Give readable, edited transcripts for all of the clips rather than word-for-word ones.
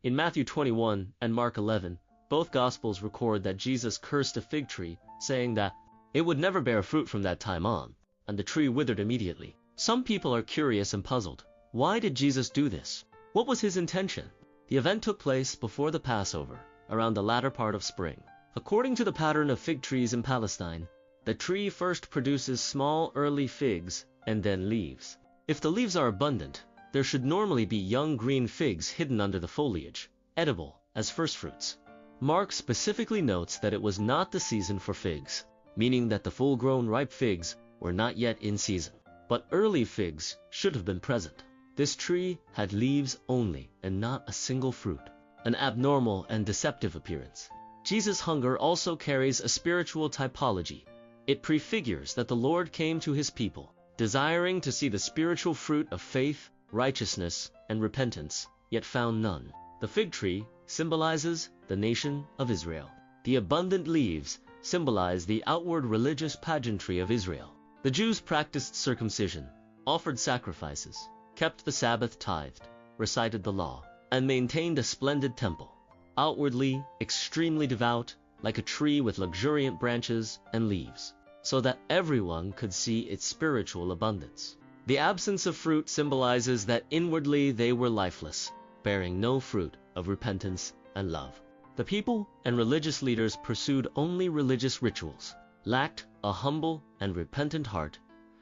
In Matthew 21 and Mark 11, both Gospels record that Jesus cursed a fig tree, saying that it would never bear fruit from that time on, and the tree withered immediately. Some people are curious and puzzled. Why did Jesus do this? What was his intention? The event took place before the Passover, around the latter part of spring. According to the pattern of fig trees in Palestine, the tree first produces small early figs and then leaves. If the leaves are abundant, there should normally be young green figs hidden under the foliage, edible as firstfruits. Mark specifically notes that it was not the season for figs, meaning that the full-grown ripe figs were not yet in season. But early figs should have been present. This tree had leaves only and not a single fruit, an abnormal and deceptive appearance. Jesus' hunger also carries a spiritual typology. It prefigures that the Lord came to his people, desiring to see the spiritual fruit of faith, righteousness, and repentance, yet found none. The fig tree symbolizes the nation of Israel. The abundant leaves symbolize the outward religious pageantry of Israel. The Jews practiced circumcision, offered sacrifices, kept the Sabbath, tithed, recited the law, and maintained a splendid temple. Outwardly, extremely devout, like a tree with luxuriant branches and leaves, so that everyone could see its spiritual abundance. The absence of fruit symbolizes that inwardly they were lifeless, bearing no fruit of repentance and love. The people and religious leaders pursued only religious rituals, lacked a humble and repentant heart,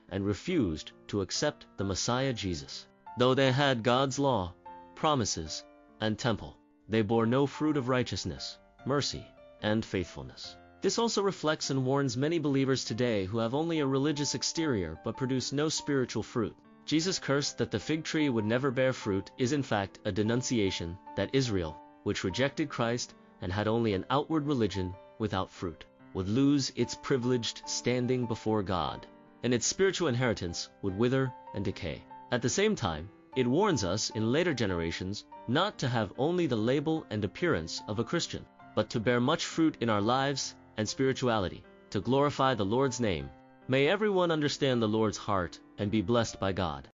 and refused to accept the Messiah Jesus. Though they had God's law, promises, and temple, they bore no fruit of righteousness, mercy, and faithfulness. This also reflects and warns many believers today who have only a religious exterior but produce no spiritual fruit. Jesus' curse that the fig tree would never bear fruit is in fact a denunciation that Israel, which rejected Christ and had only an outward religion without fruit, would lose its privileged standing before God, and its spiritual inheritance would wither and decay. At the same time, it warns us in later generations not to have only the label and appearance of a Christian, but to bear much fruit in our lives and spirituality, to glorify the Lord's name. May everyone understand the Lord's heart and be blessed by God.